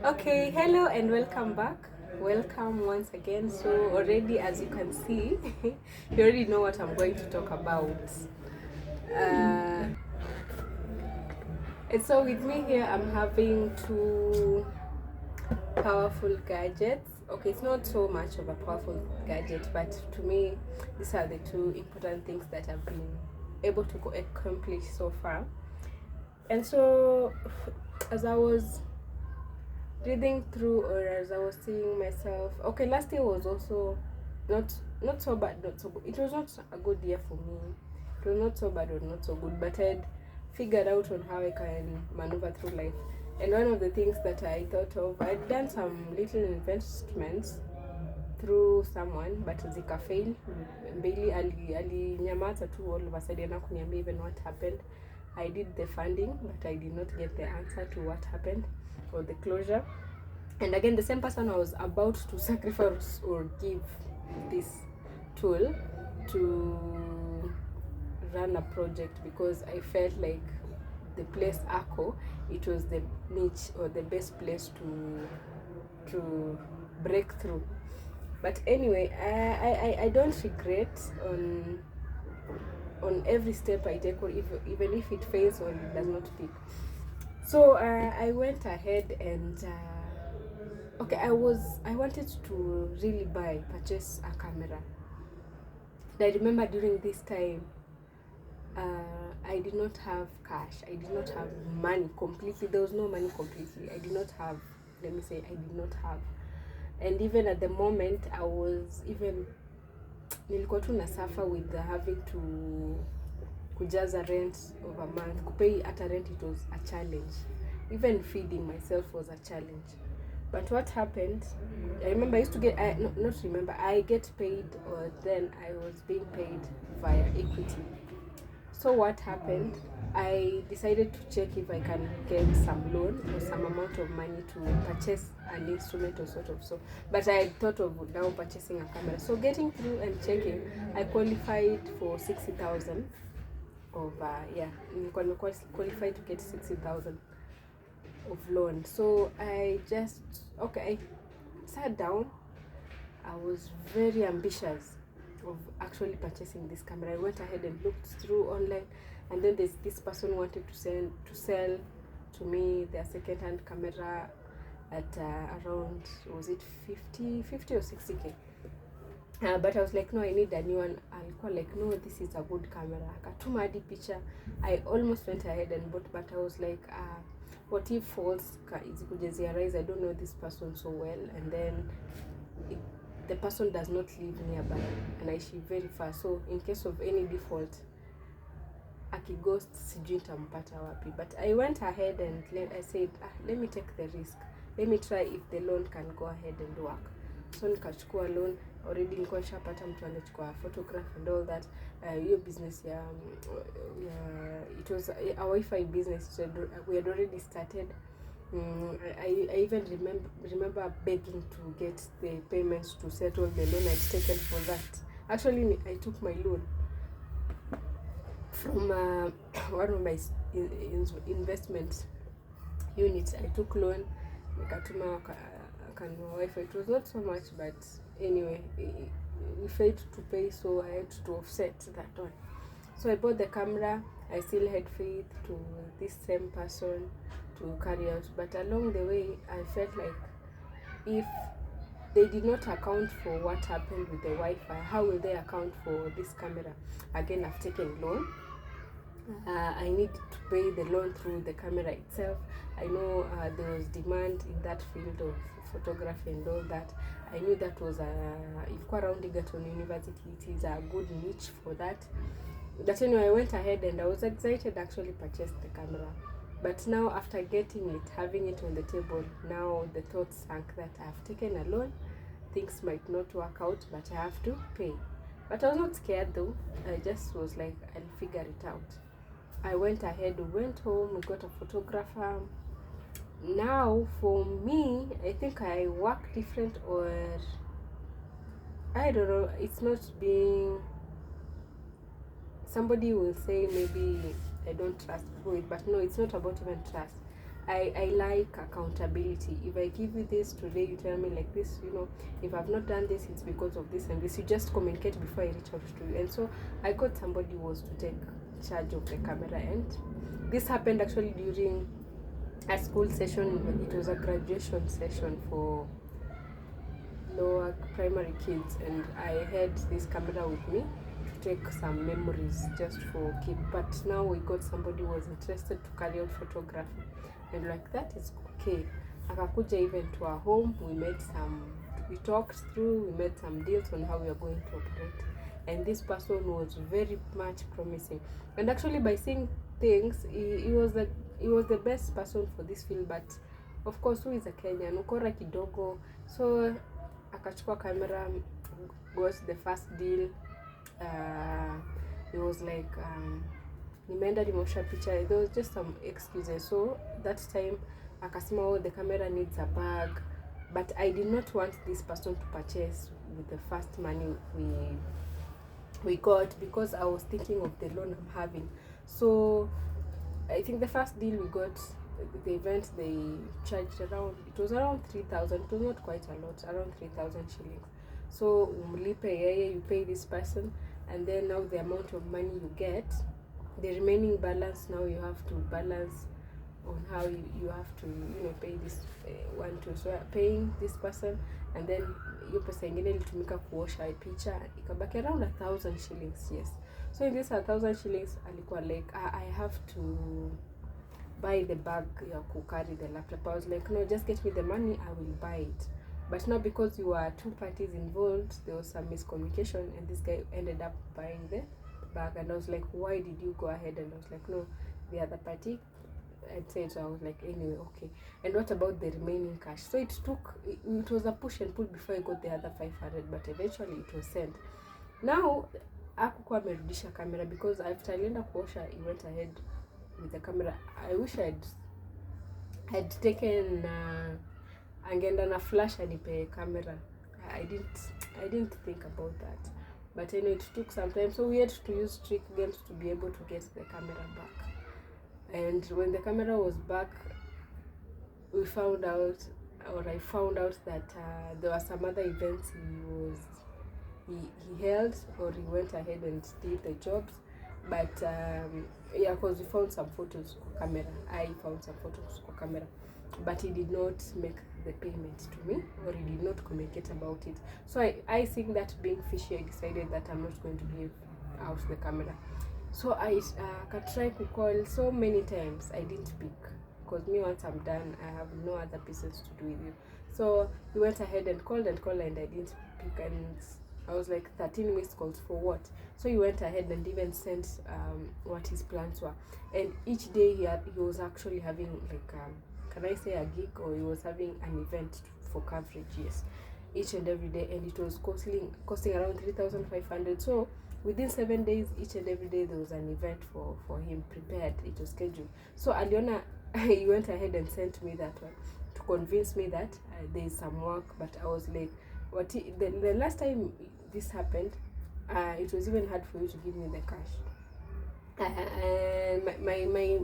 Okay, hello and welcome back. Welcome once again. So, already, as you can see, you already know what I'm going to talk about. Uh, and so, with me here, I'm having two powerful gadgets. Okay, it's not so much of a powerful gadget, but to me, these are the two important things that I've been able to accomplish so far. And so, as I was reading through, or as I was seeing myself, okay, last year was also not so bad, not so good. It was not a good year for me. It was not so bad or not so good, but I'd figured out on how I can maneuver through life. And one of the things that I thought of, I'd done some little investments through someone, but zikafail. Mbili alinyamaza tu all of a sudden, na kuniambia even what happened. I did the funding, but I did not get the answer to what happened or the closure. And again, the same person I was about to sacrifice or give this tool to run a project, because I felt like the place ACO, it was the niche or the best place to break through. But anyway, I don't regret on every step I take, or even if it fails or it does not pick. So I went ahead and okay, I wanted to really purchase a camera. And I remember during this time, I did not have cash. I did not have money completely. There was no money completely. I did not have. Let me say, I did not have. And even at the moment, I was even nilikuwa tu na suffer with having to kujaza rent of a month. Kupay at a rent, it was a challenge. Even feeding myself was a challenge. But what happened, I remember I used to get, I get paid, or then I was being paid via equity. So what happened, I decided to check if I can get some loan or some amount of money to purchase an instrument or sort of so. But I thought of now purchasing a camera. So getting through and checking, I qualified for 60,000 of, qualified to get 60,000 of loan. So I sat down. I was very ambitious of actually purchasing this camera. I went ahead and looked through online, and then this person wanted to sell to me their second-hand camera at around, was it 50 or 60k. But I was like, no, I need a new one. Alikuwa like, no, this is a good camera. Akatuma hadi picha. I almost went ahead and bought, but I was like, what if faults arise? I don't know this person so well, and then the person does not live nearby and I live very far. So in case of any default, akighost sijui nitampata wapi. But I went ahead and I said, let me take the risk. Let me try if the loan can go ahead and work. So nikachukua loan. Already nilikuwa nishapata mtu anachukua photograph and all that. Your business it was a Wi-Fi business. So we had already started. I even remember begging to get the payments to settle the loan I'd taken for that. Actually, I took my loan from one of my investment units. I took loan, nikatuma kanunua Wi-Fi. It was not so much, but anyway, we failed to pay, so I had to offset that one. So I bought the camera. I still had faith to this same person to carry out, but along the way I felt like if they did not account for what happened with the Wi-Fi, how will they account for this camera? Again, I've taken loan. I need to pay the loan through the camera itself. I know there was demand in that field of photography and all that. I knew that was around Egerton University. It is a good niche for that. But anyway, I went ahead and I was excited, actually purchased the camera. But now after getting it, having it on the table, now the thought sank that I have taken a loan. Things might not work out, but I have to pay. But I was not scared though. I just was like, I'll figure it out. I went ahead, went home, we got a photographer. Now for me, I think I work different, or I don't know, it's not being, somebody will say maybe I don't trust people, but no, it's not about even trust. I like accountability. If I give you this today, you tell me like this, if I've not done this, it's because of this and this. You just communicate before I reach out to you. And so I got somebody who was to take charge of the camera, and this happened actually during a school session. It was a graduation session for lower primary kids, and I had this camera with me to take some memories just for keep. But now we got somebody who was interested to carry out photography, and like that is okay. Akakuja even to our home. We talked through, we made some deals on how we are going to operate, and this person was very much promising. And actually, by seeing things, he was the best person for this field. But of course, who is a Kenyan, ukora kidogo, so akachukua camera, got the first deal. It was like nimeenda nimeosha picha. There was just some excuses. So that time akasema, oh, the camera needs a bag, but I did not want this person to purchase with the first money we got, because I was thinking of the loan I'm having. So I think the first deal we got, the event, they charged around 3,000. It was not quite a lot, around 3,000 shillings. So you pay this person, and then now the amount of money you get, the remaining balance, now you have to balance on how you have to pay this one to. So paying this person, and then hiyo pesa ingine ilitumika kuosha picha, ikabaki around 1,000 shillings. Yes, so in this 1,000 shillings alikuwa like, I have to buy the bag ya carry the laptop. I was like, no, just get me the money, I will buy it. But now, because you are two parties involved, there was some miscommunication, and this guy ended up buying the bag. And I was like, why did you go ahead? And I was like, no, the other party had said. So I was like, anyway, okay. And what about the remaining cash? So it was a push and pull before I got the other 500, but eventually it was sent. Now hakukuwa amerudisha camera, because after alienda kuosha, he went ahead with the camera. I wish I'd taken angeenda na flash anipe camera. I didn't think about that, but anyway, it took some time. So we had to use trick games to be able to get the camera back. And when the camera was back, I found out that there were some other events he held, or he went ahead and did the jobs. But because we found some photos for camera. I found some photos for camera, but he did not make the payment to me, or he did not communicate about it. So I think that being fishy, I decided that I'm not going to give out the camera. So I tried to call so many times. I didn't pick, because me, once I'm done, I have no other business to do with you. So he went ahead and called, and I didn't pick, and I was like, 13 missed calls for what? So he went ahead and even sent what his plans were. And each day he was actually having like can I say a gig, or he was having an event for coverage, yes, each and every day, and it was costing around 3,500. So within 7 days, each and every day, there was an event for him prepared. It was scheduled. So Aliona, he went ahead and sent me that one to convince me that there is some work. But I was like, the last time this happened, it was even hard for you to give me the cash. And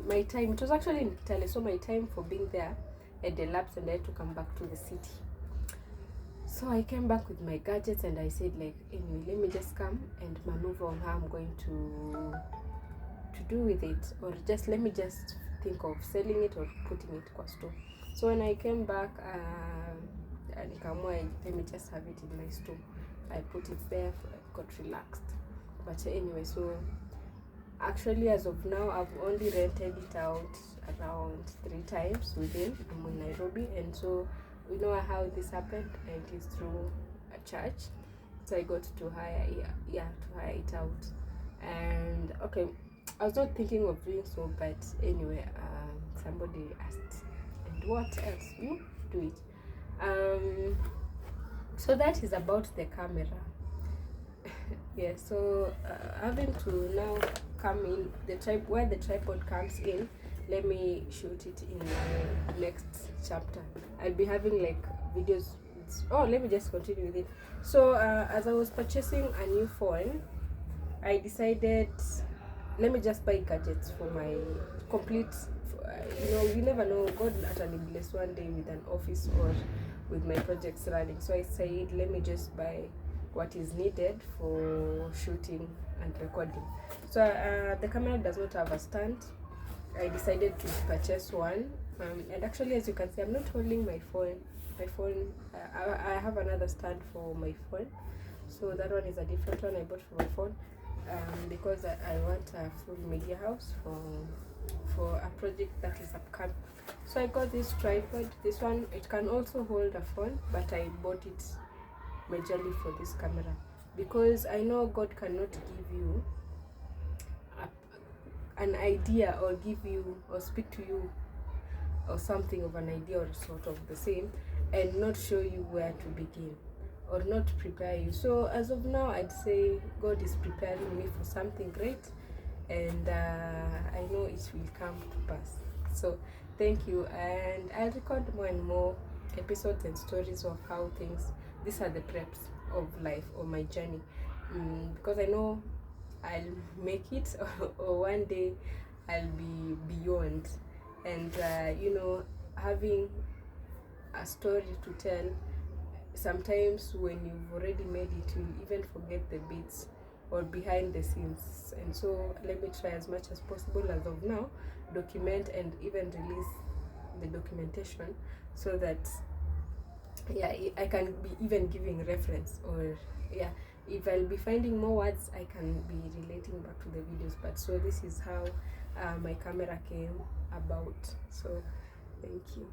my time, it was actually in Italy, so my time for being there had elapsed, and I had to come back to the city. So I came back with my gadgets, and I said, like, anyway, let me just come and maneuver on how I'm going to do with it, or just let me just think of selling it or putting it kwa store. So when I came back, let me just have it in my store. I put it there, got relaxed. But anyway, so actually, as of now, I've only rented it out around 3 times within. I'm in Nairobi, and so we know how this happened. It is through a church, so I got to hire it out. And okay, I was not thinking of doing so, but anyway, somebody asked, and what else? You do it. So that is about the camera. Yeah, so having to now come in where the tripod comes in. Let me shoot it in my next chapter. I'll be having like videos. Let me just continue with it. So as I was purchasing a new phone, I decided, let me just buy gadgets for my complete you never know, God utterly bless one day with an office or with my projects running. So I said, let me just buy what is needed for shooting and recording. So the camera does not have a stand. I decided to purchase one, and actually, as you can see, I'm not holding my phone. I have another stand for my phone, so that one is a different one I bought for my phone, because I want a full media house for a project that is upcoming. So I got this tripod. This one, it can also hold a phone, but I bought it majorly for this camera because I know God cannot give you an idea or give you or speak to you or something of an idea or sort of the same and not show you where to begin or not prepare you. So as of now, I'd say God is preparing me for something great, and I know it will come to pass. So thank you, and I'll record more and more episodes and stories of how these are the preps of life or my journey, because I know I'll make it or one day I'll be beyond. And having a story to tell, sometimes when you've already made it, you'll even forget the bits or behind the scenes. And so let me try as much as possible as of now, document and even release the documentation, so that I can be even giving reference, or if I'll be finding more words, I can be relating back to the videos. But so this is how my camera came about. So thank you.